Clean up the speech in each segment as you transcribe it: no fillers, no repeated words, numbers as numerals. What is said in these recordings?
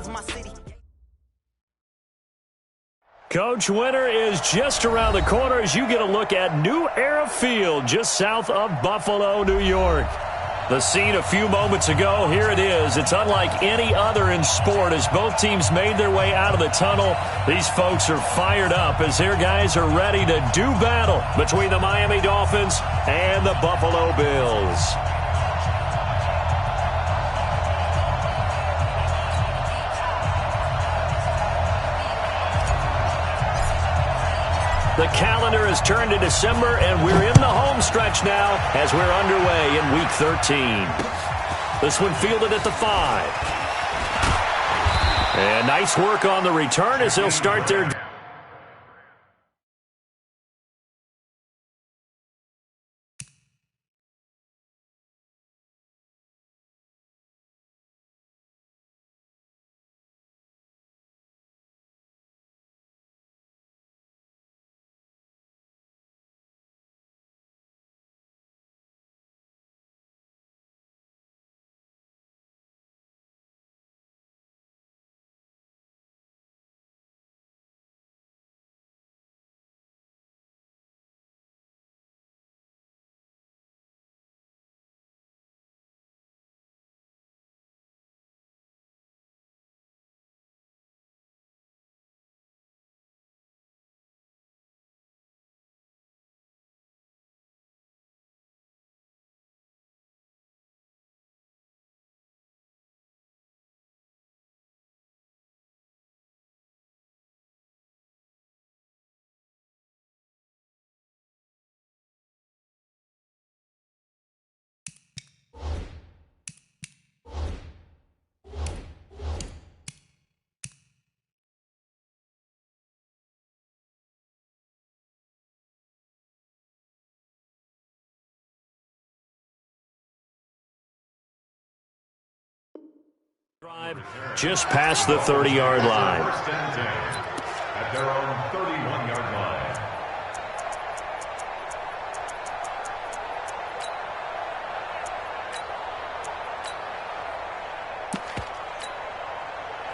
'cause my city. Coach, winter is just around the corner as you get a look at New Era Field just south of Buffalo, New York. The scene a few moments ago, here it is. It's unlike any other in sport as both teams made their way out of the tunnel. These folks are fired up as their guys are ready to do battle between the Miami Dolphins and the Buffalo Bills. The calendar has turned to December, and we're in the home stretch now as we're underway in Week 13. This one fielded at the 5. And nice work on the return as they'll start their... Drive just past the 30-yard line. At their own 31-yard line.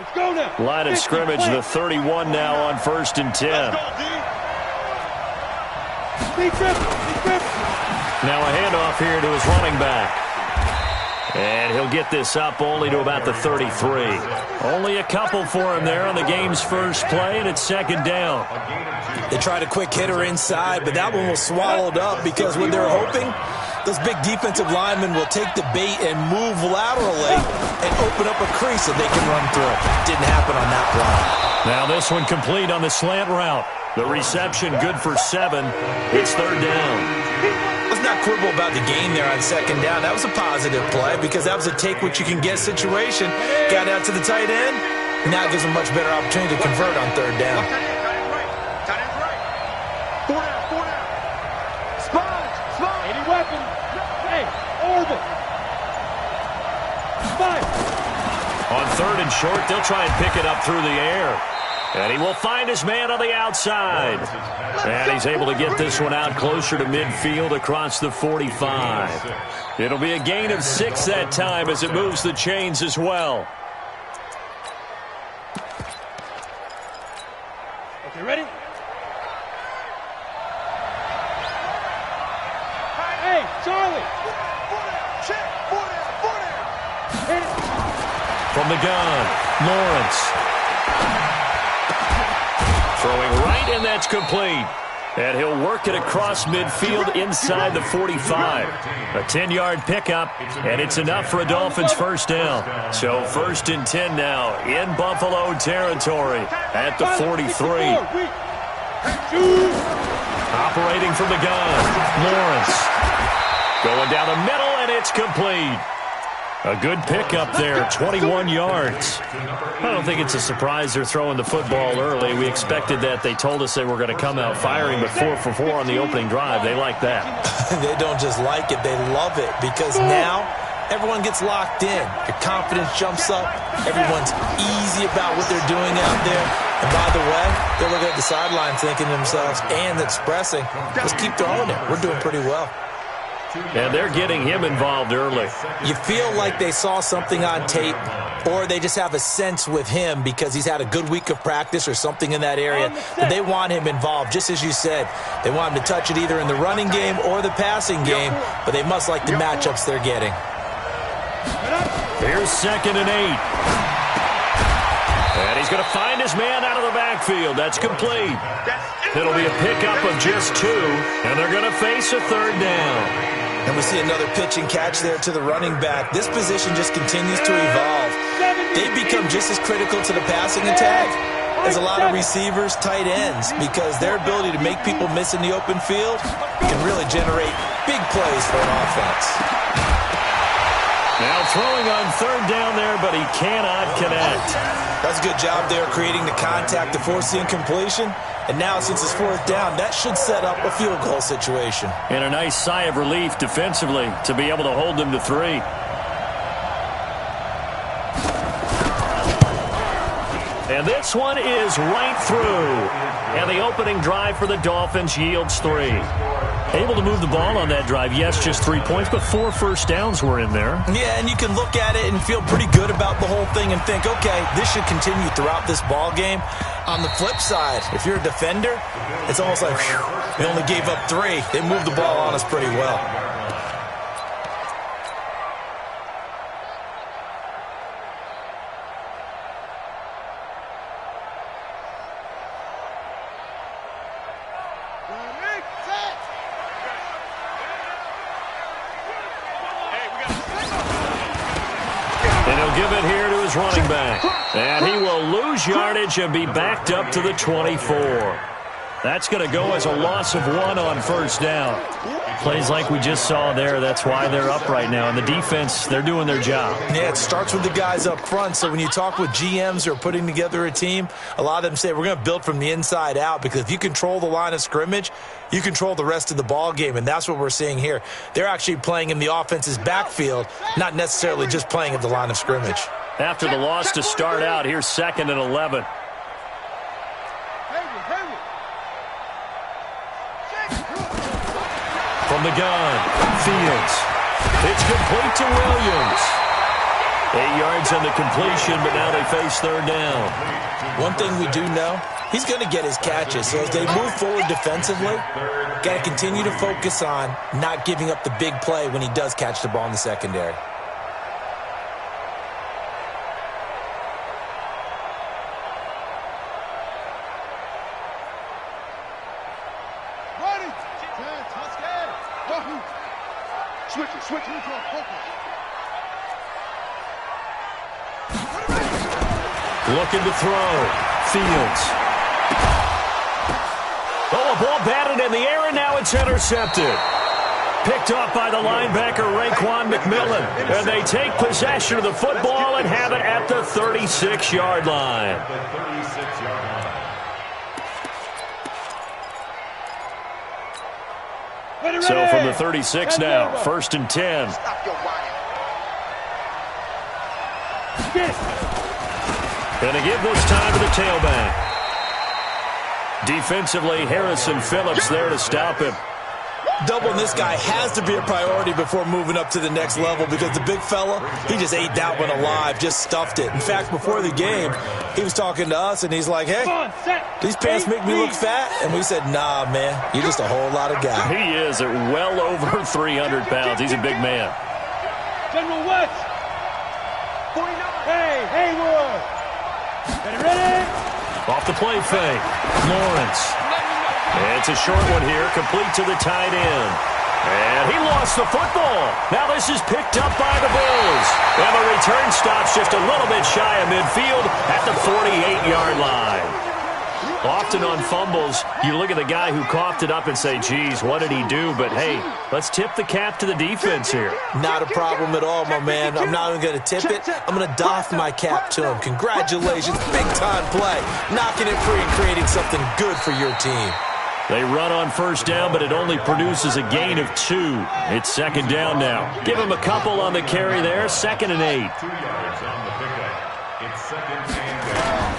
Let's go now. Line of scrimmage, the 31 now on 1st and 10. Now a handoff here to his running back. And he'll get this up only to about the 33. Only a couple for him there on the game's first play, and it's 2nd down. They tried a quick hitter inside, but that one was swallowed up because what they're hoping, those big defensive linemen will take the bait and move laterally and open up a crease that they can run through. Didn't happen on that play. Now this one complete on the slant route. The reception good for 7. It's 3rd down. Let's not quibble about the game there on 2nd down. That was a positive play because that was a take-what-you-can-get situation. Got out to the tight end. Now it gives them a much better opportunity to convert on 3rd down. Tight end's right. 4 down. Spot. Any weapon. Hey, orbit. Spot. On 3rd and short, they'll try and pick it up through the air. And he will find his man on the outside. And he's able to get this one out closer to midfield across the 45. It'll be a gain of 6 that time as it moves the chains as well. Okay, ready? Hey, Charlie. Check. 4 down. From the gun, Lawrence. Throwing right, and that's complete. And he'll work it across midfield inside the 45. A 10-yard pickup, and it's enough for a Dolphins 1st down. So 1st and 10 now in Buffalo territory at the 43. Operating from the gun, Lawrence. Going down the middle, and it's complete. A good pickup there, 21 yards. I don't think it's a surprise they're throwing the football early. We expected that. They told us they were going to come out firing, but 4 for 4 on the opening drive. They like that. They don't just like it, they love it, because now everyone gets locked in. Your confidence jumps up. Everyone's easy about what they're doing out there. And by the way, they're looking at the sideline thinking to themselves and expressing, let's keep throwing it. We're doing pretty well. And they're getting him involved early. You feel like they saw something on tape or they just have a sense with him because he's had a good week of practice or something in that area that they want him involved. Just as you said, they want him to touch it either in the running game or the passing game, but they must like the matchups they're getting. Here's 2nd and 8. And he's going to find his man out of the backfield. That's complete. It'll be a pickup of just 2, and they're going to face a 3rd down. And we see another pitch and catch there to the running back. This position just continues to evolve. They've become just as critical to the passing attack as a lot of receivers, tight ends, because their ability to make people miss in the open field can really generate big plays for an offense. Now throwing on 3rd down there, but he cannot connect. That's a good job there creating the contact to force the incompletion. And now, since it's 4th down, that should set up a field goal situation. And a nice sigh of relief defensively to be able to hold them to 3. And this one is right through. And the opening drive for the Dolphins yields 3. Able to move the ball on that drive. Yes, just 3 points, but 4 first downs were in there. Yeah, and you can look at it and feel pretty good about the whole thing and think, okay, this should continue throughout this ball game. On the flip side, if you're a defender, it's almost like, whew, they only gave up 3. They moved the ball on us pretty well. Give it here to his running back. And he will lose yardage and be backed up to the 24. That's going to go as a loss of 1 on 1st down. Plays like we just saw there. That's why they're up right now. And the defense, they're doing their job. Yeah, it starts with the guys up front. So when you talk with GMs who are putting together a team, a lot of them say we're going to build from the inside out, because if you control the line of scrimmage, you control the rest of the ball game, and that's what we're seeing here. They're actually playing in the offense's backfield, not necessarily just playing at the line of scrimmage. After the loss to start out, here's 2nd and 11. From the gun, Fields. It's complete to Williams. 8 yards on the completion, but now they face 3rd down. One thing we do know, he's going to get his catches. So as they move forward defensively, got to continue to focus on not giving up the big play when he does catch the ball in the secondary. Switch into a poker. Looking to throw. Fields. Oh, a ball batted in the air, and now it's intercepted. Picked off by the linebacker, Raekwon McMillan. And they take possession of the football and have it at the 36-yard line. So from the 36 now, 1st and 10. Going to give this time to the tailback. Defensively, Harrison Phillips there to stop him. Doubling this guy has to be a priority before moving up to the next level, because the big fella, he just ate that one alive, just stuffed it. In fact, before the game, he was talking to us, and he's like, hey, these pants make me look fat. And we said, nah, man, you're just a whole lot of guy. He is at well over 300 pounds. He's a big man. General West. 49. Hey, Haywood. Ready? Off the play fake. Lawrence. It's a short one here, complete to the tight end. And he lost the football. Now this is picked up by the Bills. And the return stops just a little bit shy of midfield at the 48-yard line. Often on fumbles, you look at the guy who coughed it up and say, geez, what did he do? But, hey, let's tip the cap to the defense here. Not a problem at all, my man. I'm not even going to tip it. I'm going to doff my cap to him. Congratulations. Big-time play. Knocking it free and creating something good for your team. They run on 1st down, but it only produces a gain of 2. It's 2nd down now. Give him a couple on the carry there. 2nd and 8. 2 yards on the pickup. It's 2nd and down.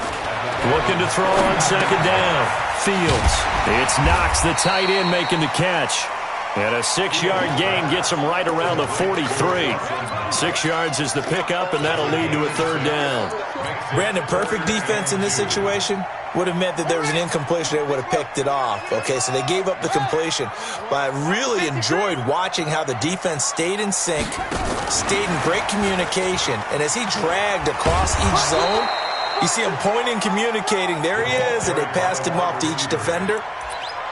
Looking to throw on 2nd down. Fields. It's Knox, the tight end, making the catch. And a 6-yard gain gets him right around the 43. 6 yards is the pickup, and that'll lead to a third down. Brandon, perfect defense in this situation would have meant that there was an incompletion. They would have picked it off. Okay, so they gave up the completion. But I really enjoyed watching how the defense stayed in sync, stayed in great communication. And as he dragged across each zone, you see him pointing, communicating. There he is, and they passed him off to each defender.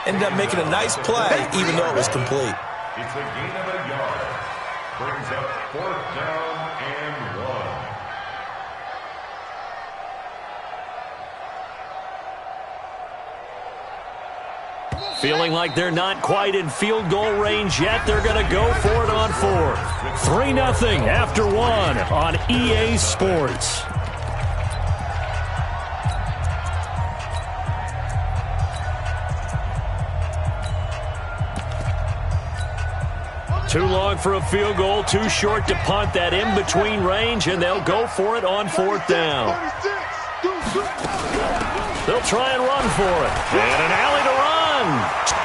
Ended up making a nice play, even though it was complete. It's a gain of a yard. Brings up 4th down and 1. Feeling like they're not quite in field goal range yet, they're going to go for it on 4th. 3-0 after 1 on EA Sports. Too long for a field goal, too short to punt. That in-between range, and they'll go for it on 4th down. They'll try and run for it. And an alley to run.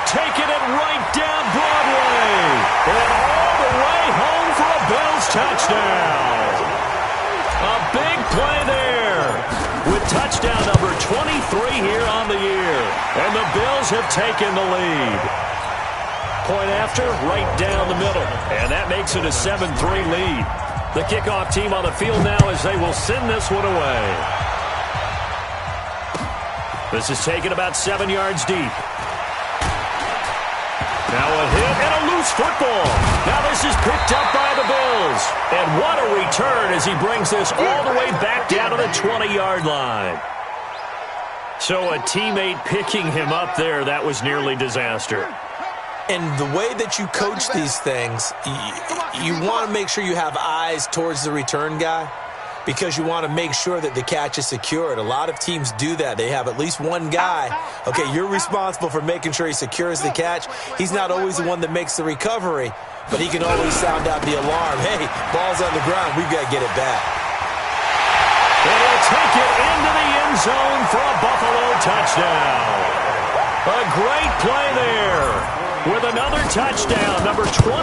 Taking it right down Broadway. And all the way home for a Bills touchdown. A big play there. With touchdown number 23 here on the year. And the Bills have taken the lead. Point after, right down the middle. And that makes it a 7-3 lead. The kickoff team on the field now as they will send this one away. This is taken about 7 yards deep. Now a hit and a loose football. Now this is picked up by the Bills. And what a return as he brings this all the way back down to the 20-yard line. So a teammate picking him up there, that was nearly disaster. And the way that you coach these things, you want to make sure you have eyes towards the return guy because you want to make sure that the catch is secured. A lot of teams do that. They have at least one guy. Okay, you're responsible for making sure he secures the catch. He's not always the one that makes the recovery, but he can always sound out the alarm. Hey, ball's on the ground. We've got to get it back. And he'll take it into the end zone for a Buffalo touchdown. A great play there. With another touchdown, number 24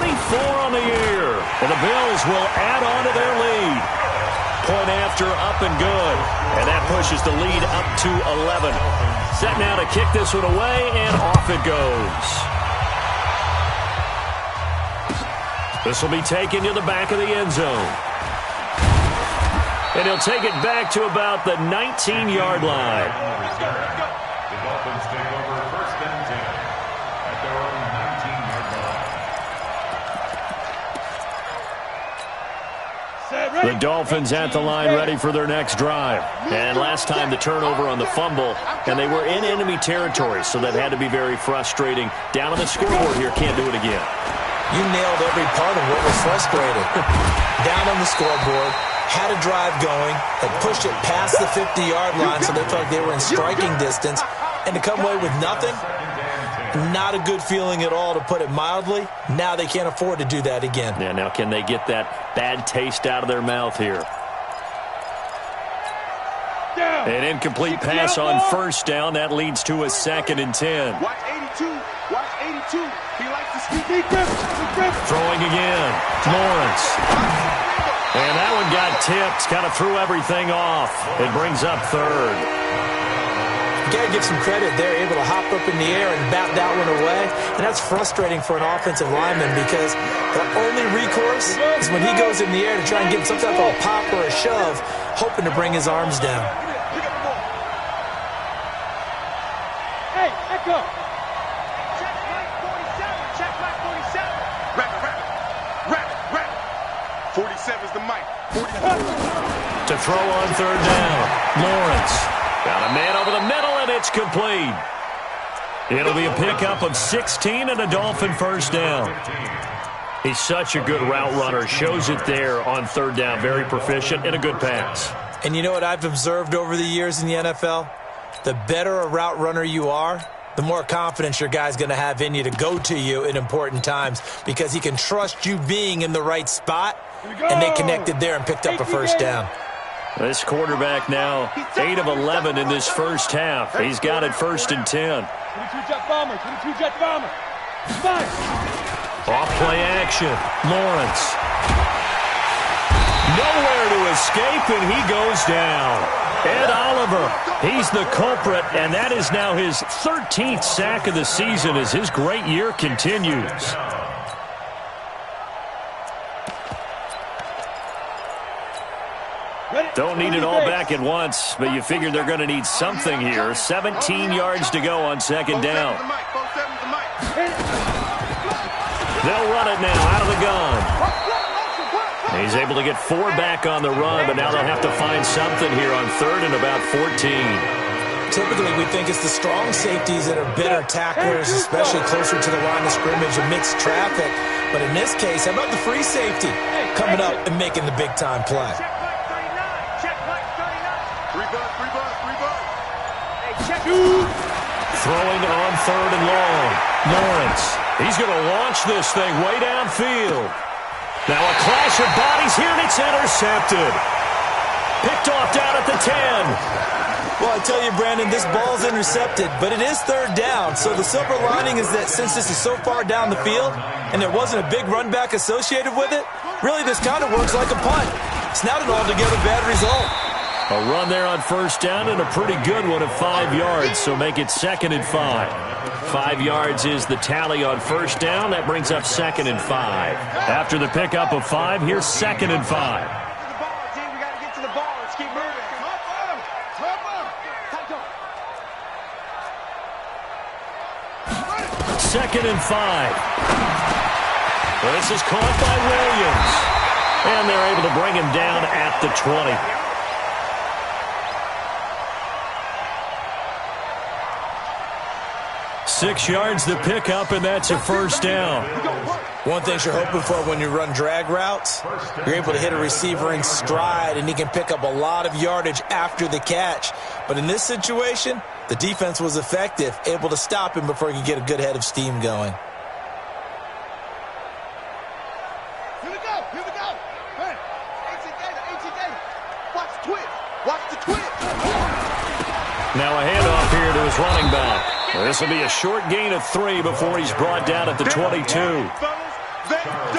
on the year. And the Bills will add on to their lead. Point after, up and good. And that pushes the lead up to 11. Set now to kick this one away, and off it goes. This will be taken to the back of the end zone. And he'll take it back to about the 19-yard line. The Dolphins take over 1st and 10 at their own 19-yard line. The Dolphins at the line ready for their next drive. And last time the turnover on the fumble, and they were in enemy territory, so that had to be very frustrating. Down on the scoreboard here, can't do it again. You nailed every part of what was frustrating. Down on the scoreboard, had a drive going, had pushed it past the 50-yard line, so they felt like they were in striking distance, and to come away with nothing, not a good feeling at all, to put it mildly. Now they can't afford to do that again. Yeah, now can they get that bad taste out of their mouth here? An incomplete pass on 1st down. That leads to a 2nd and 10. Watch 82. Watch 82. He likes to speak. Throwing again. Lawrence. And that one got tipped. Kind of threw everything off. It brings up 3rd. You got to give some credit. They're able to hop up in the air and bat that one away. And that's frustrating for an offensive lineman because the only recourse is when he goes in the air to try and get some type of a pop or a shove, hoping to bring his arms down. Hey, echo. Check mark 47. Check mark 47. Rap. 47's the mic. 47. To throw on 3rd down. Lawrence. Got a man over the middle, and it's complete. It'll be a pickup of 16 and a Dolphin 1st down. He's such a good route runner. Shows it there on 3rd down. Very proficient and a good pass. And you know what I've observed over the years in the NFL? The better a route runner you are, the more confidence your guy's going to have in you to go to you in important times because he can trust you being in the right spot, and they connected there and picked up a 1st down. This quarterback now 8 of 11 in this 1st half. He's got it 1st and 10. 22 jet bomber. Off play action. Lawrence. Nowhere to escape, and he goes down. Ed Oliver, he's the culprit, and that is now his 13th sack of the season as his great year continues. Don't need it all back at once, but you figure they're going to need something here. 17 yards to go on second down. They'll run it now out of the gun. He's able to get 4 back on the run, but now they'll have to find something here on third and about 14. Typically, we think it's the strong safeties that are better tacklers, especially closer to the line of scrimmage amidst traffic. But in this case, how about the free safety coming up and making the big-time play? Throwing on third and long. Lawrence. He's going to launch this thing way downfield. Now a clash of bodies here, and it's intercepted. Picked off down at the 10. Well, I tell you, Brandon, this ball's intercepted, but it is third down. So the silver lining is that since this is so far down the field and there wasn't a big run back associated with it, really this kind of works like a punt. It's not an altogether bad result. A run there on first down and a pretty good one of 5 yards, so make it 2nd and 5. 5 yards is the tally on first down. That brings up 2nd and 5. After the pickup of 5, here's 2nd and 5. Second and 5. Well, this is caught by Williams. And they're able to bring him down at the 20. 6 yards the pickup, and that's a first down. One thing you're hoping for when you run drag routes, you're able to hit a receiver in stride, and he can pick up a lot of yardage after the catch. But in this situation, the defense was effective, able to stop him before he could get a good head of steam going. Here we go. Hey, AT Watch the twist. Watch the twist. Now a handoff here to his running back. This will be a short gain of 3 before he's brought down at the 22.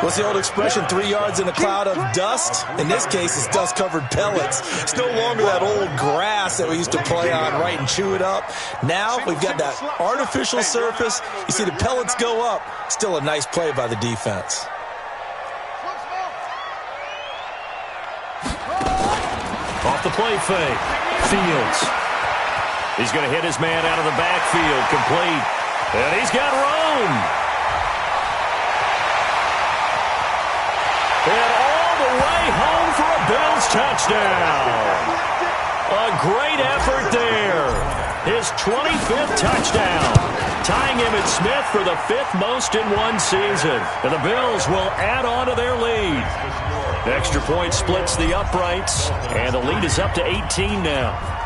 What's the old expression, 3 yards in a cloud of dust? In this case, it's dust-covered pellets. It's no longer that old grass that we used to play on, right, and chew it up. Now we've got that artificial surface. You see the pellets go up. Still a nice play by the defense. Off the play fake. Fields. He's going to hit his man out of the backfield, complete. And he's got room. And all the way home for a Bills touchdown. A great effort there. His 25th touchdown. Tying him at Smith for the 5th most in one season. And the Bills will add on to their lead. Extra point splits the uprights. And the lead is up to 18 now.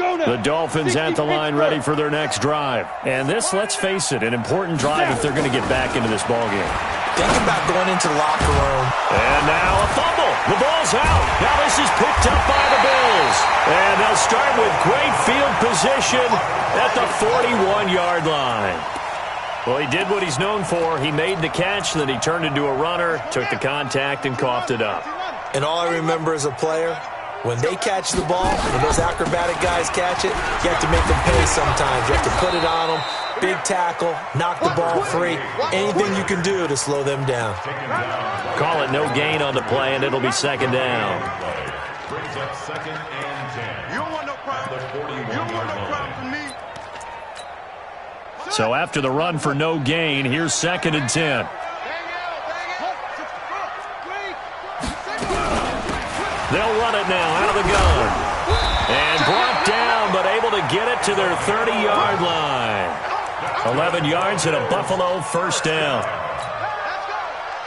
The Dolphins at the line ready for their next drive. And this, let's face it, an important drive if they're going to get back into this ballgame. Think about going into the locker room. And now a fumble. The ball's out. Now this is picked up by the Bills. And they'll start with great field position at the 41-yard line. Well, he did what he's known for. He made the catch, then he turned into a runner, took the contact, and coughed it up. And all I remember as a player, when they catch the ball, when those acrobatic guys catch it, you have to make them pay sometimes. You have to put it on them, big tackle, knock the ball free, anything you can do to slow them down. Call it no gain on the play, and it'll be second down. Brings up 2nd and 10. You don't want no problem. You don't want no problem from me. So after the run for no gain, here's 2nd and 10. They'll run it now out of the gun. And brought down, but able to get it to their 30-yard line. 11 yards and a Buffalo first down.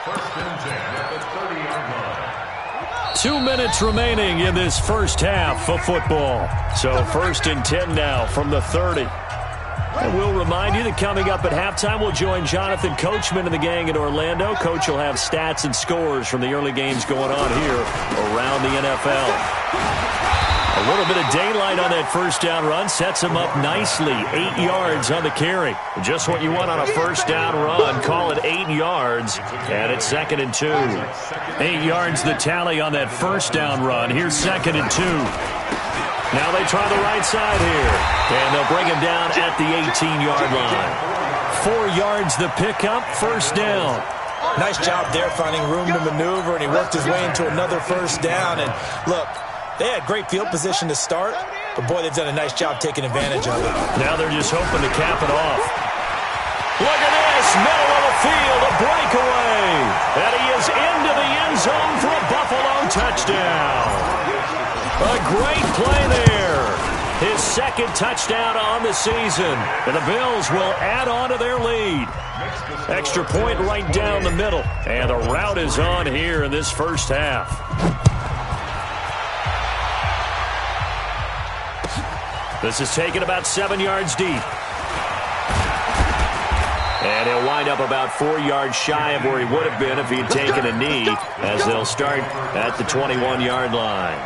First and 10 at the 30-yard line. 2 minutes remaining in this first half of football. So 1st and 10 now from the 30. And we'll remind you that coming up at halftime, we'll join Jonathan Coachman and the gang in Orlando. Coach will have stats and scores from the early games going on here around the NFL. A little bit of daylight on that first down run sets him up nicely. 8 yards on the carry. Just what you want on a first down run. Call it 8 yards. And it's 2nd and 2. 8 yards the tally on that first down run. Here's 2nd and 2. Now they try the right side here. And they'll bring him down at the 18-yard line. 4 yards the pickup. First down. Nice job there finding room to maneuver, and he worked his way into another first down. And look, they had great field position to start, but boy, they've done a nice job taking advantage of it. Now they're just hoping to cap it off. Look at this, middle of the field, a breakaway. And he is into the end zone for a Buffalo touchdown. A great play there. His 2nd touchdown on the season. And the Bills will add on to their lead. Extra point right down the middle. And the route is on here in this first half. This is taken about 7 yards deep. And he'll wind up about 4 yards shy of where he would have been if he had taken a knee, as they'll start at the 21-yard line.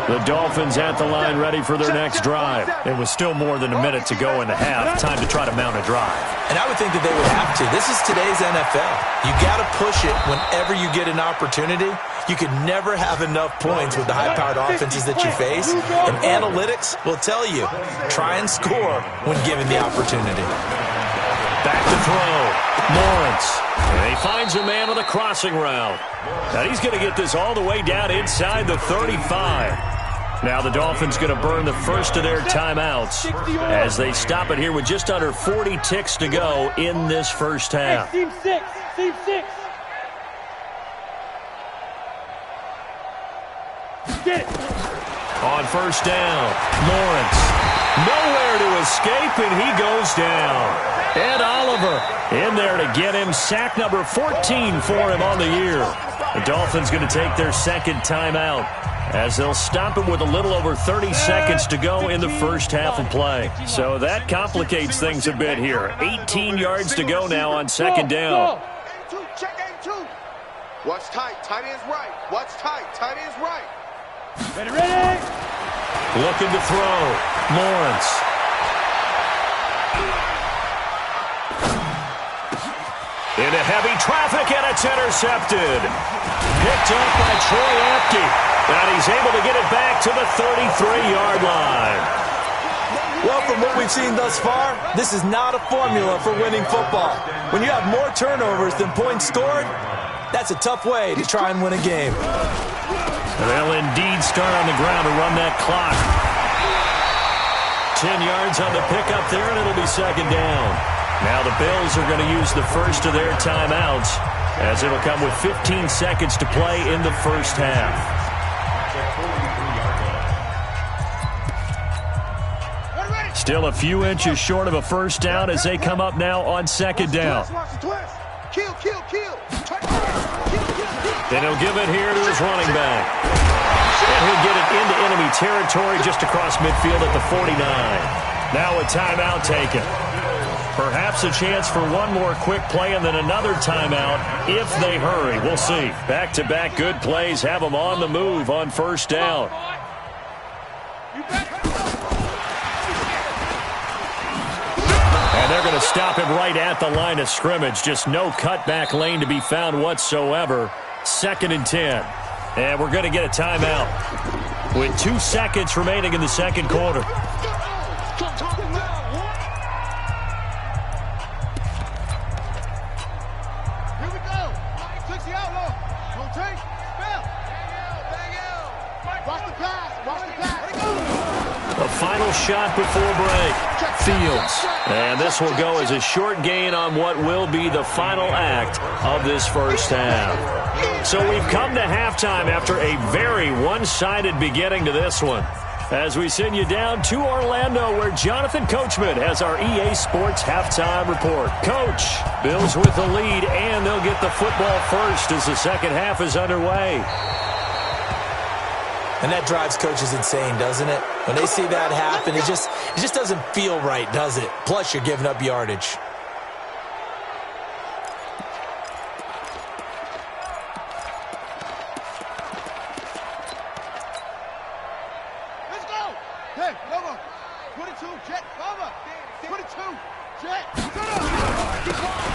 The Dolphins at the line ready for their next drive. It was still more than a minute to go in the half. Time to try to mount a drive. And I would think that they would have to. This is today's NFL. You got to push it whenever you get an opportunity. You could never have enough points with the high-powered offenses that you face. And analytics will tell you, try and score when given the opportunity. Back to throw. Lawrence. And he finds a man on the crossing route. Now he's going to get this all the way down inside the 35. Now the Dolphins going to burn the first of their timeouts as they stop it here with just under 40 ticks to go in this first half. Team 6. Team 6. Get it. On first down, Lawrence. Nowhere to escape, and he goes down. Ed Oliver in there to get him. Sack number 14 for him on the year. The Dolphins going to take their 2nd timeout as they'll stop him with a little over 30 seconds to go in the first half of play. So that complicates things a bit here. 18 yards to go now on 2nd down. Check A2. Watch tight. Tight end's right. Watch tight. Tight end's right. Ready. Looking to throw. Lawrence. Into heavy traffic, and it's intercepted. Picked up by Troy Apke. And he's able to get it back to the 33-yard line. Well, from what we've seen thus far, this is not a formula for winning football. When you have more turnovers than points scored, that's a tough way to try and win a game. And they'll indeed start on the ground to run that clock. 10 yards on the pickup there, and it'll be 2nd down. Now the Bills are going to use the first of their timeouts as it'll come with 15 seconds to play in the first half. Still a few inches short of a first down as they come up now on 2nd down. Kill. Then he'll give it here to his running back. And he'll get it into enemy territory just across midfield at the 49. Now a timeout taken. Perhaps a chance for one more quick play and then another timeout if they hurry. We'll see. Back-to-back good plays have them on the move on first down. And they're going to stop him right at the line of scrimmage. Just no cutback lane to be found whatsoever. 2nd and 10. And we're going to get a timeout with 2 seconds remaining in the 2nd quarter. A final shot before break. Fields. And this will go as a short gain on what will be the final act of this first half. So we've come to halftime after a very one-sided beginning to this one. As we send you down to Orlando, where Jonathan Coachman has our EA Sports halftime report. Coach, Bills with the lead, and they'll get the football first as the second half is underway. And that drives coaches insane, doesn't it? When they see that happen, it just doesn't feel right, does it? Plus, you're giving up yardage. Let's go. Hey, cover. 22, jet, cover. 22, jet.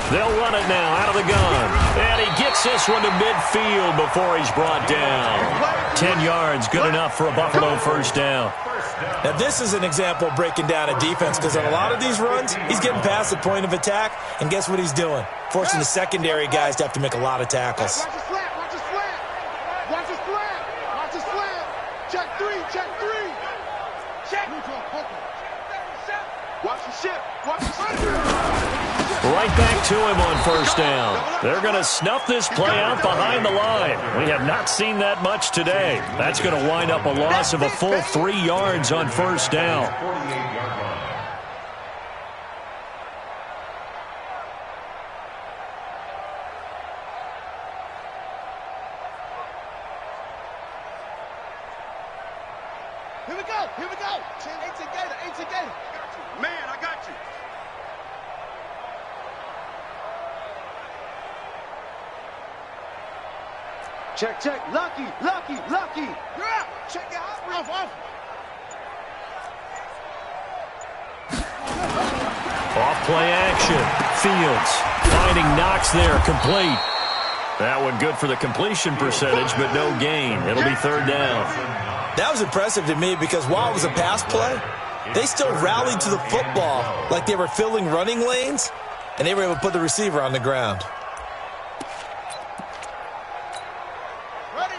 They'll run it now out of the gun. And he gets this one to midfield before he's brought down. 10 yards, good enough for a Buffalo first down. Now, this is an example of breaking down a defense because on a lot of these runs, he's getting past the point of attack, and guess what he's doing? Forcing the secondary guys to have to make a lot of tackles. Watch the slant, watch the slant. Watch the slant, watch the slant. Check three, check three. Check. Watch the ship, watch the ship. Right back to him on first down. They're going to snuff this play out behind the line. We have not seen that much today. That's going to wind up a loss of a full 3 yards on first down. Here we go, here we go. 18 Gator. Man, I got you. Check, check. Lucky. Yeah. Check it out. Off. Off play action. Fields finding Knox there, complete. That one good for the completion percentage, but no gain. It'll be third down. That was impressive to me because while it was a pass play, they still rallied to the football like they were filling running lanes, and they were able to put the receiver on the ground.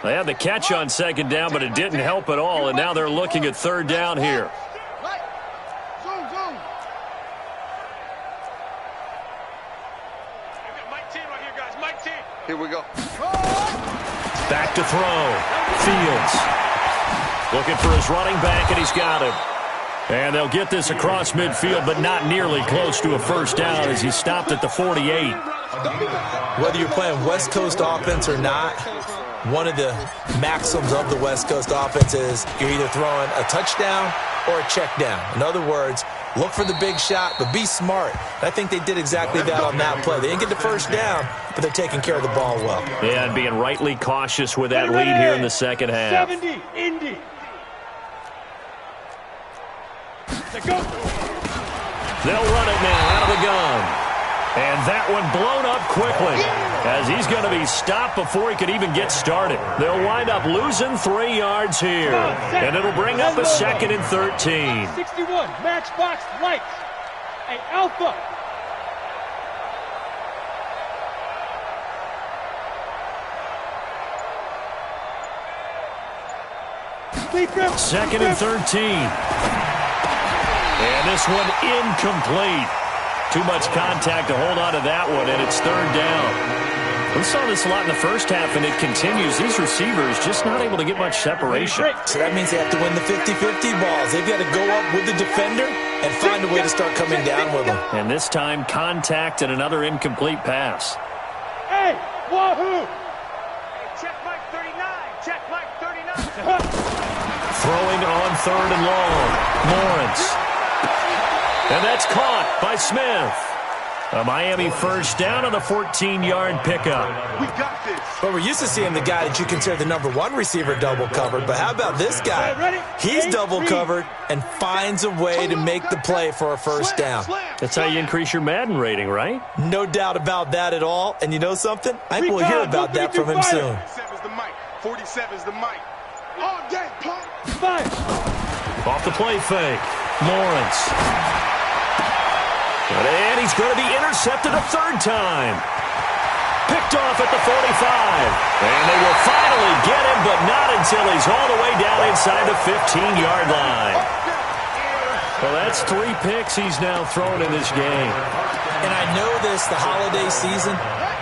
They had the catch on second down, but it didn't help at all, and now they're looking at third down here. Right. Zoom. Mike 10 right here, guys. Mike 10. Here we go. Back to throw. Fields looking for his running back, and he's got him. And they'll get this across midfield, but not nearly close to a first down as he stopped at the 48. Whether you're playing West Coast offense or not, one of the maxims of the West Coast offense is you're either throwing a touchdown or a check down. In other words, look for the big shot, but be smart. And I think they did exactly that on that play. They didn't get the first down, but they're taking care of the ball well. Yeah, and being rightly cautious with that lead here in the second half. 70, Indy. Let's go. They'll run it now out of the gun. And that one blown up quickly as he's going to be stopped before he could even get started. They'll wind up losing 3 yards here. And it'll bring up a 2nd and 13. 61, Matchbox Lights. Hey, Alpha. Second and 13. And this one incomplete. Too much contact to hold on to that one, and it's third down. We saw this a lot in the first half, and it continues. These receivers just not able to get much separation. So that means they have to win the 50-50 balls. They've got to go up with the defender and find a way to start coming down with them. And this time, contact and another incomplete pass. Hey, wahoo! Check Mike 39. Check Mike 39. Throwing on third and long. Lawrence. And that's caught by Smith. A Miami first down on the 14-yard pickup. We got this. But we're used to seeing the guy that you consider the #1 receiver double covered. But how about this guy? He's double covered and finds a way to make the play for a first down. That's how you increase your Madden rating, right? No doubt about that at all. And you know something? I think we'll hear about that from him soon. 47's the mic. 47's the mic. All day, punk. Fire. Off the play fake. Lawrence. And he's going to be intercepted a third time. Picked off at the 45. And they will finally get him, but not until he's all the way down inside the 15-yard line. Well, that's 3 picks he's now thrown in this game. And I know this, the holiday season,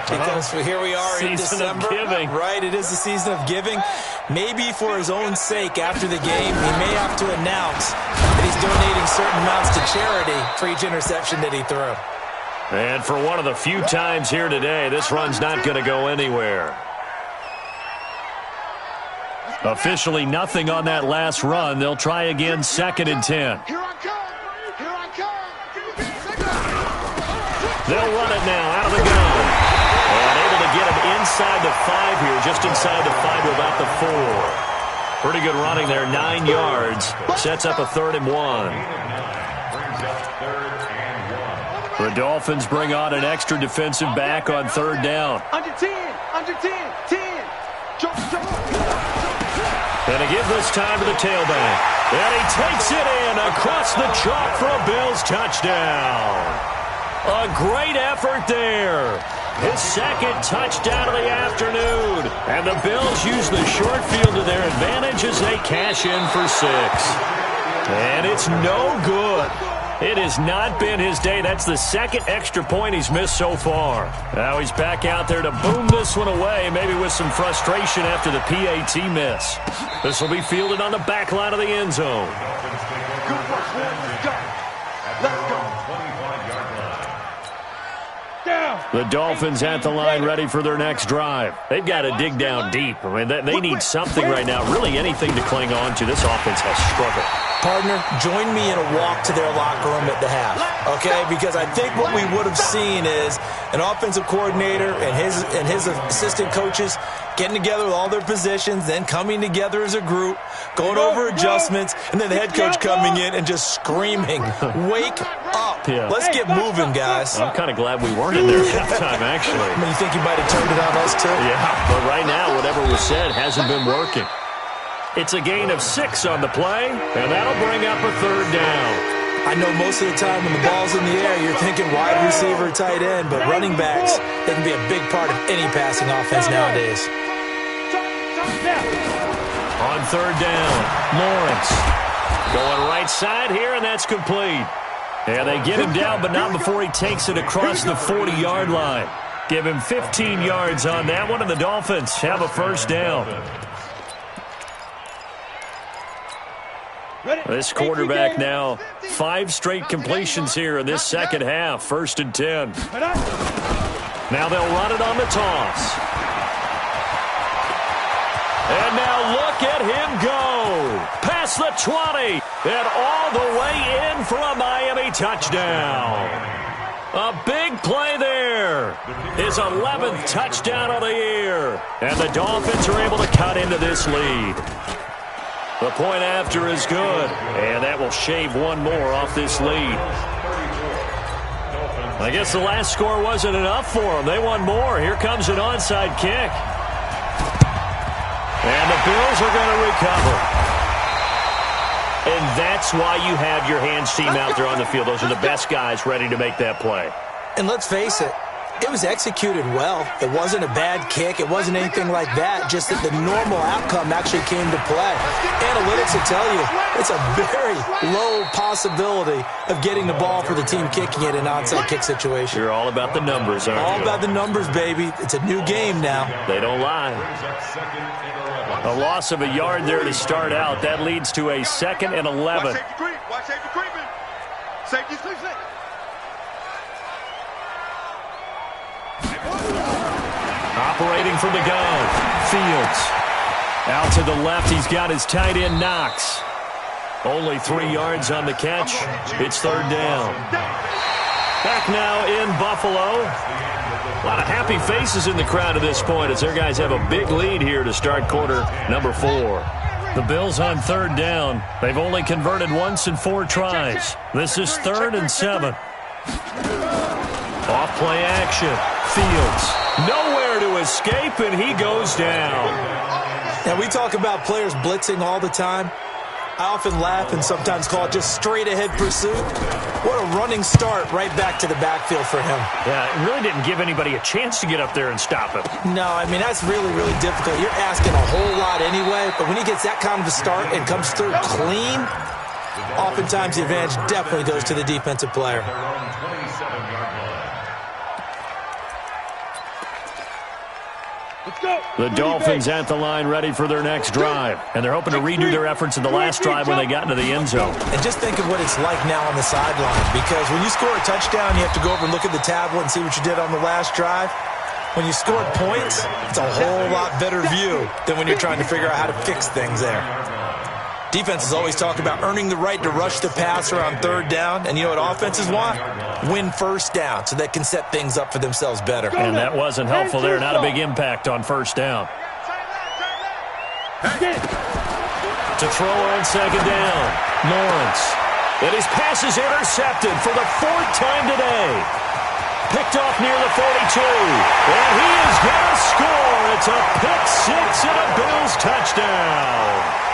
because here we are in December. Season of giving. Right, it is the season of giving. Maybe for his own sake, after the game, he may have to announce that he's donating certain amounts to charity for each interception that he threw. And for one of the few times here today, this run's not going to go anywhere. Officially nothing on that last run. They'll try again, 2nd and 10. Here I come. Here I come. They'll run it now out of the gun. And able to get him inside the 5 here, just inside the 5 to about the 4. Pretty good running there, 9 yards. Sets up a 3rd and 1. The Dolphins bring on an extra defensive back on 3rd down. Under 10. Under 10. 10. And to give this time to the tailback. And he takes it in across the chalk for a Bills touchdown. A great effort there. His 2nd touchdown of the afternoon. And the Bills use the short field to their advantage as they cash in for 6. And it's no good. It has not been his day. That's the 2nd extra point he's missed so far. Now he's back out there to boom this one away, maybe with some frustration after the PAT miss. This will be fielded on the back line of the end zone. Good work, man. Let's go. Let's go. The Dolphins at the line ready for their next drive. They've got to dig down deep. I mean, they need something right now, really anything to cling on to. This offense has struggled. Partner, join me in a walk to their locker room at the half, okay? Because I think what we would have seen is an offensive coordinator and his assistant coaches getting together with all their positions, then coming together as a group, going over adjustments, and then the head coach coming in and just screaming, "Wake up. Yeah. Let's get moving, guys." I'm kind of glad we weren't in there at halftime, actually. I mean, you think you might have turned it on us, too? Yeah, but right now, whatever was said hasn't been working. It's a gain of 6 on the play, and that'll bring up a 3rd down. I know most of the time when the ball's in the air, you're thinking wide receiver, tight end, but running backs, they can be a big part of any passing offense nowadays. On 3rd down, Lawrence going right side here, and that's complete. And they get him down, but not before he takes it across the 40-yard line. Give him 15 yards on that one, and the Dolphins have a 1st down. This quarterback now 5 straight completions here in this 2nd half. 1st and 10. Now they'll run it on the toss. And now look at him go. Past the 20. And all the way in for a Miami touchdown. A big play there. His 11th touchdown of the year. And the Dolphins are able to cut into this lead. The point after is good, and that will shave one more off this lead. I guess the last score wasn't enough for them. They want more. Here comes an onside kick. And the Bills are going to recover. And that's why you have your hands team out there on the field. Those are the best guys ready to make that play. And let's face it, it was executed well. It wasn't a bad kick. It wasn't anything like that. Just that the normal outcome actually came to play. Analytics will tell you it's a very low possibility of getting the ball for the team kicking it in an onside kick situation. You're all about the numbers, aren't you? All about the numbers, baby. It's a new game now. They don't lie. A loss of a yard there to start out. That leads to a 2nd and 11. Watch safety creeping. Safety's creeping. Operating from the gun, Fields. Out to the left, he's got his tight end, Knox. Only 3 yards on the catch. It's 3rd down. Back now in Buffalo. A lot of happy faces in the crowd at this point as their guys have a big lead here to start quarter number 4. The Bills on 3rd down. They've only converted once in 4 tries. This is 3rd and 7. Off play action. Fields. Nowhere to escape, and he goes down. Now, we talk about players blitzing all the time. I often laugh and sometimes call it just straight-ahead pursuit. What a running start right back to the backfield for him. Yeah, it really didn't give anybody a chance to get up there and stop him. No, I mean, that's really, really difficult. You're asking a whole lot anyway, but when he gets that kind of a start and comes through clean, oftentimes the advantage definitely goes to the defensive player. The Dolphins at the line ready for their next drive. And they're hoping to redo their efforts in the last drive when they got into the end zone. And just think of what it's like now on the sideline. Because when you score a touchdown, you have to go over and look at the tablet and see what you did on the last drive. When you scored points, it's a whole lot better view than when you're trying to figure out how to fix things there. Defenses always talk about earning the right to rush the passer on third down, and you know what offenses want? Win first down so they can set things up for themselves better. And that wasn't helpful there. Not a big impact on first down. To throw on second down, Lawrence. And his pass is intercepted for the fourth time today. Picked off near the 42. And he is going to score. It's a pick six and a Bills touchdown.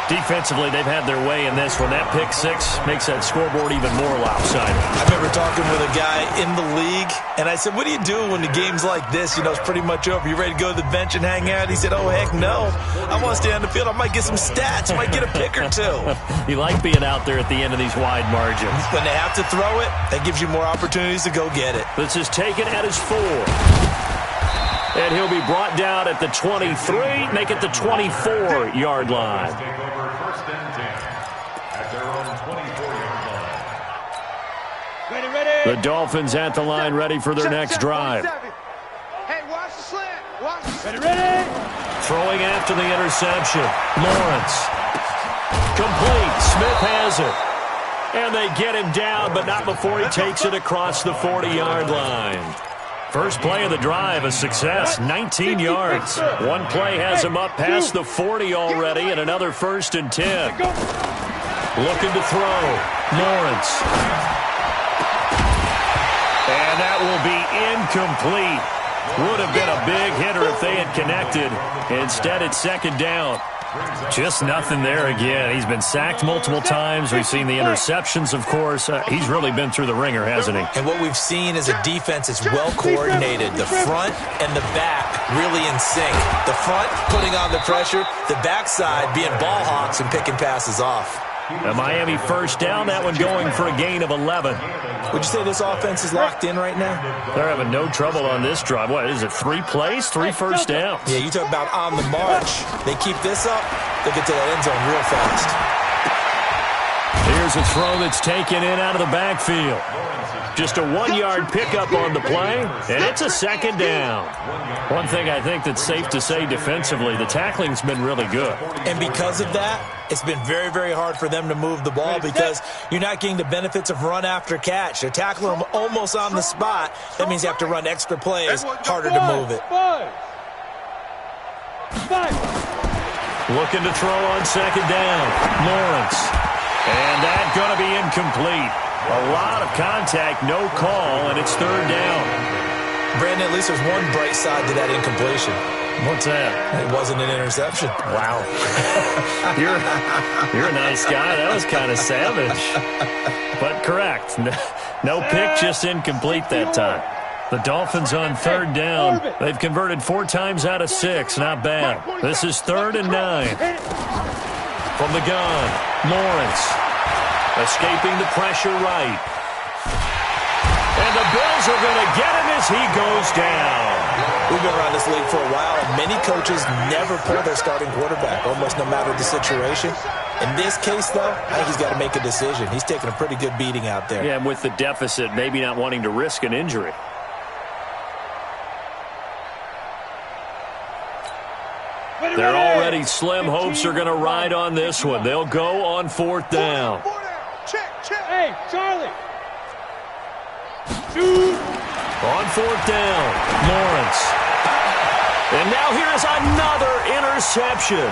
Defensively, they've had their way in this one. That pick six makes that scoreboard even more lopsided. I remember talking with a guy in the league, and I said, what do you do when the game's like this? You know, it's pretty much over. You ready to go to the bench and hang out? He said, oh, heck no. I want to stay on the field. I might get some stats. I might get a pick or two. You like being out there at the end of these wide margins. When they have to throw it, that gives you more opportunities to go get it. This is taken at his 4. And he'll be brought down at the 23, make it the 24-yard line. Take over first and 10 at their own 24-yard line. Ready. The Dolphins at the line, ready for their next drive. Hey, watch the slant. Watch the Ready. Throwing after the interception. Lawrence. Complete. Smith has it. And they get him down, but not before he takes it across the 40-yard line. First play of the drive, a success, 19 yards. One play has him up past the 40 already, and another first and 10. Looking to throw. Lawrence. And that will be incomplete. Would have been a big hitter if they had connected. Instead, it's second down. Just nothing there again. He's been sacked multiple times. We've seen the interceptions, of course. He's really been through the ringer, hasn't he? And what we've seen is a defense that's well coordinated. The front and the back really in sync. The front putting on the pressure, the backside being ball hawks and picking passes off. A Miami first down, that one going for a gain of 11. Would you say this offense is locked in right now? They're having no trouble on this drive. What is it, 3 plays, 3 first downs? Yeah, you talk about on the march. They keep this up, they'll get to that end zone real fast. Here's a throw that's taken in out of the backfield. Just a 1-yard pickup on the play, and it's a second down. One thing I think that's safe to say defensively, the tackling's been really good. And because of that, it's been very, very hard for them to move the ball because you're not getting the benefits of run after catch. They're tackling them almost on the spot. That means you have to run extra plays, harder to move it. Looking to throw on second down. Lawrence. And that's going to be incomplete. A lot of contact, no call, and it's third down. Brandon, at least there's one bright side to that incompletion. What's that? It wasn't an interception. Wow. You're a nice guy. That was kind of savage. But correct. No pick, just incomplete that time. The Dolphins on third down. They've converted 4 times out of 6. Not bad. This is 3rd and 9. From the gun, Lawrence. Escaping the pressure right. And the Bills are going to get him as he goes down. We've been around this league for a while, and many coaches never pull their starting quarterback, almost no matter the situation. In this case, though, I think he's got to make a decision. He's taking a pretty good beating out there. Yeah, and with the deficit, maybe not wanting to risk an injury. They're already slim hopes are going to ride on this one. They'll go on 4th down. Hey, Charlie. Shoot. On 4th down, Lawrence. And now here is another interception.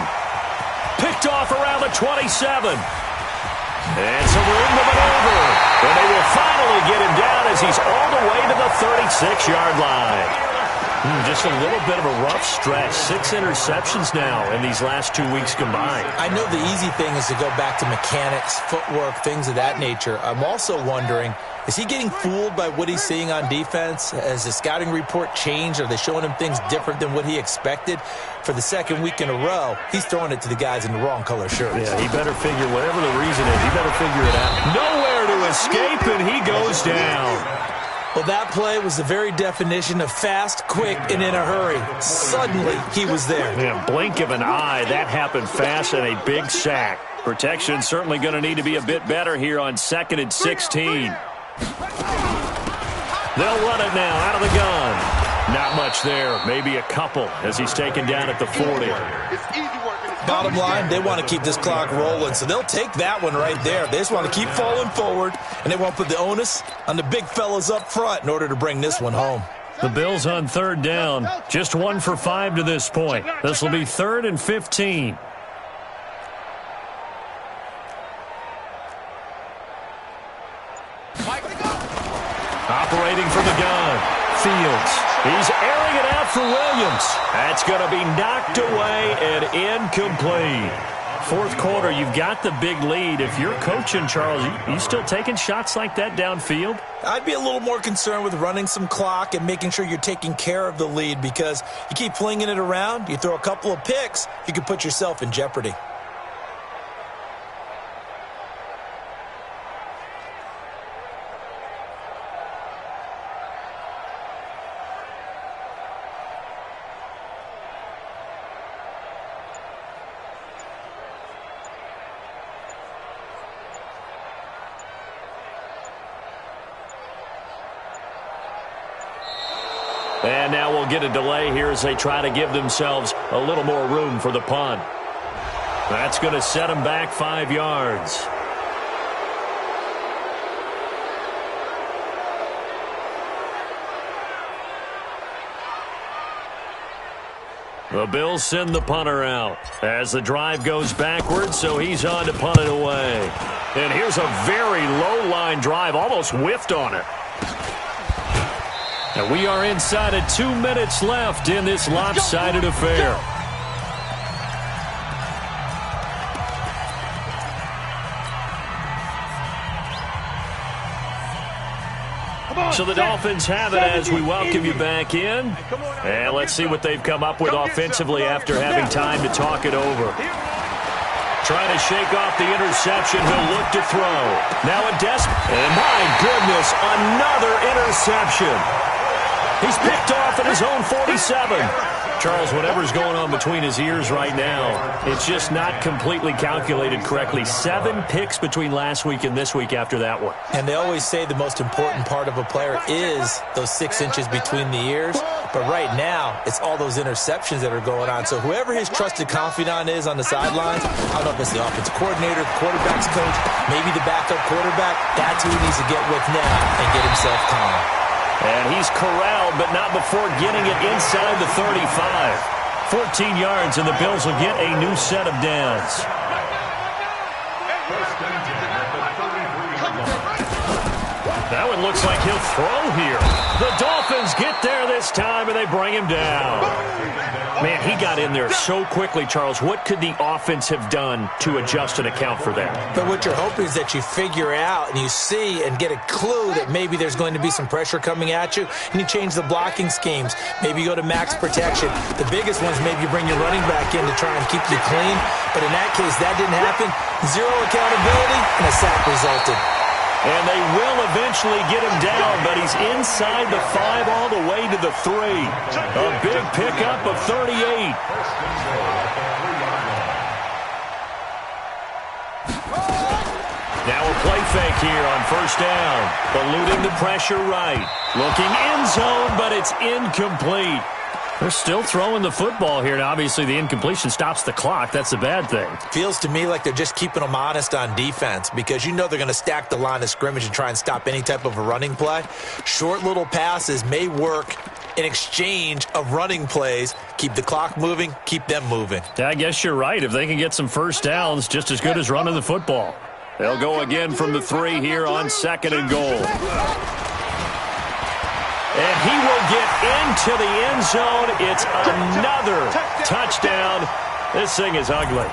Picked off around the 27. And some room to maneuver. And they will finally get him down as he's all the way to the 36-yard line. Just a little bit of a rough stretch. 6 interceptions now in these last 2 weeks combined. I know the easy thing is to go back to mechanics, footwork, things of that nature. I'm also wondering, is he getting fooled by what he's seeing on defense? Has the scouting report changed? Are they showing him things different than what he expected? For the 2nd week in a row, he's throwing it to the guys in the wrong color shirts. Yeah, he better figure, whatever the reason is, he better figure it out. Nowhere to escape, and he goes down. Well, that play was the very definition of fast, quick, and in a hurry. Suddenly, he was there. Yeah, blink of an eye. That happened fast and a big sack. Protection certainly going to need to be a bit better here on 2nd and 16. They'll run it now out of the gun. Not much there. Maybe a couple as he's taken down at the 40. Bottom line, they want to keep this clock rolling, so they'll take that one right there. They just want to keep falling forward, and they won't put the onus on the big fellas up front in order to bring this one home. The Bills on third down. Just 1 for 5 to this point. This will be 3rd and 15. Operating from the gun, Fields. He's airing it out for Williams. That's going to be knocked away and incomplete. Fourth quarter, you've got the big lead. If you're coaching, Charles, you still taking shots like that downfield? I'd be a little more concerned with running some clock and making sure you're taking care of the lead, because you keep flinging it around, you throw a couple of picks, you can put yourself in jeopardy. And now we'll get a delay here as they try to give themselves a little more room for the punt. That's going to set them back 5 yards. The Bills send the punter out as the drive goes backwards, so he's on to punt it away. And here's a very low-line drive, almost whiffed on it. And we are inside of 2 minutes left in this lopsided affair. So the Dolphins have it as we welcome you back in. And let's see what they've come up with offensively after having time to talk it over. Trying to shake off the interception. He'll look to throw. Now a and my goodness, another interception. He's picked off at his own 47. Charles, whatever's going on between his ears right now, it's just not completely calculated correctly. 7 picks between last week and this week after that one. And they always say the most important part of a player is those 6 inches between the ears. But right now, it's all those interceptions that are going on. So whoever his trusted confidant is on the sidelines, I don't know if it's the offensive coordinator, the quarterback's coach, maybe the backup quarterback, that's who he needs to get with now and get himself calm. And he's corralled, but not before getting it inside the 35. 14 yards, and the Bills will get a new set of downs. That one looks like he'll throw here. The Dolphins get there this time, and they bring him down. Man, he got in there so quickly, Charles. What could the offense have done to adjust and account for that? But what you're hoping is that you figure out and you see and get a clue that maybe there's going to be some pressure coming at you, and you change the blocking schemes. Maybe you go to max protection. The biggest ones, maybe you bring your running back in to try and keep you clean. But in that case, that didn't happen. 0 accountability, and a sack resulted. And they will eventually get him down, but he's inside the 5 all the way to the 3. A big pickup of 38. Now a play fake here on first down. Eluding the pressure right. Looking end zone, but it's incomplete. They're still throwing the football here, and obviously the incompletion stops the clock. That's a bad thing. Feels to me like they're just keeping them honest on defense, because you know they're going to stack the line of scrimmage and try and stop any type of a running play. Short little passes may work in exchange of running plays. Keep the clock moving, keep them moving. Yeah, I guess you're right. If they can get some first downs, just as good as running the football. They'll go again from the 3 here on 2nd and goal. And he will get into the end zone. It's another touchdown. This thing is ugly.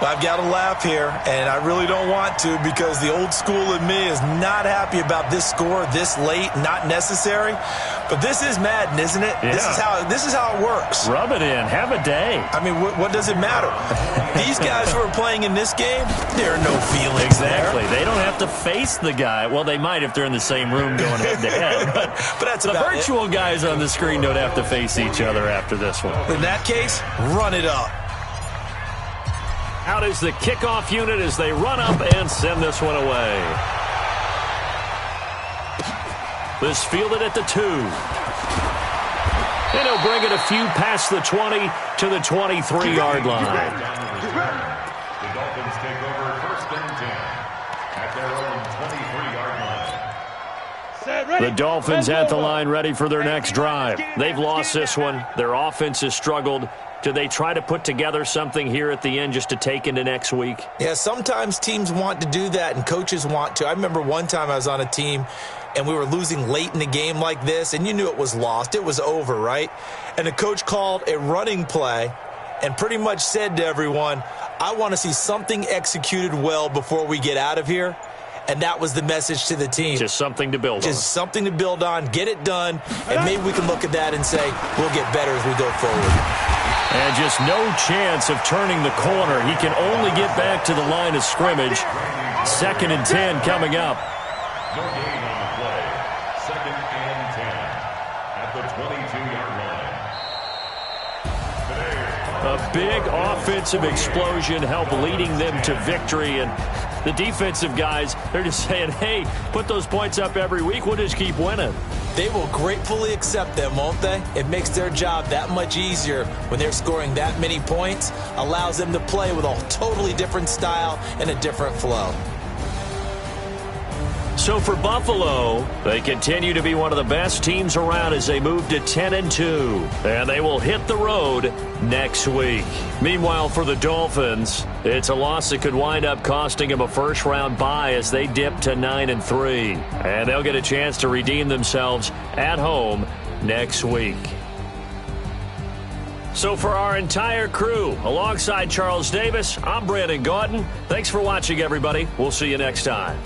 I've got to laugh here, and I really don't want to, because the old school in me is not happy about this score this late, not necessary. But this is Madden, isn't it? Yeah. This is how it works. Rub it in. Have a day. I mean, what does it matter? These guys who are playing in this game, there are no feelings exactly. there. They don't have to face the guy. Well, they might if they're in the same room going head-to-head. But that's the virtual guys on the screen don't have to face each other after this one. In that case, run it up. Out is the kickoff unit as they run up and send this one away. This fielded at the 2. And he'll bring it a few past the 20 to the 23-yard line. The Dolphins take over 1st and 10 at their own 23-yard line. The Dolphins at the line ready for their next drive. They've lost this one. Their offense has struggled. Do they try to put together something here at the end just to take into next week? Yeah, sometimes teams want to do that and coaches want to. I remember one time I was on a team and we were losing late in the game like this, and you knew it was lost. It was over, right? And the coach called a running play and pretty much said to everyone, I want to see something executed well before we get out of here. And that was the message to the team. Just something to build on. Just something to build on, get it done, and maybe we can look at that and say, we'll get better as we go forward. And just no chance of turning the corner. He can only get back to the line of scrimmage. 2nd and 10 coming up. No gain on the play. 2nd and 10 at the 22-yard line. A big offensive explosion helped leading them to victory. And the defensive guys, they're just saying, hey, put those points up every week. We'll just keep winning. They will gratefully accept them, won't they? It makes their job that much easier when they're scoring that many points. Allows them to play with a totally different style and a different flow. So for Buffalo, they continue to be one of the best teams around as they move to 10-2. And they will hit the road next week. Meanwhile, for the Dolphins, it's a loss that could wind up costing them a first-round bye as they dip to 9-3. And they'll get a chance to redeem themselves at home next week. So for our entire crew, alongside Charles Davis, I'm Brandon Gautin. Thanks for watching, everybody. We'll see you next time.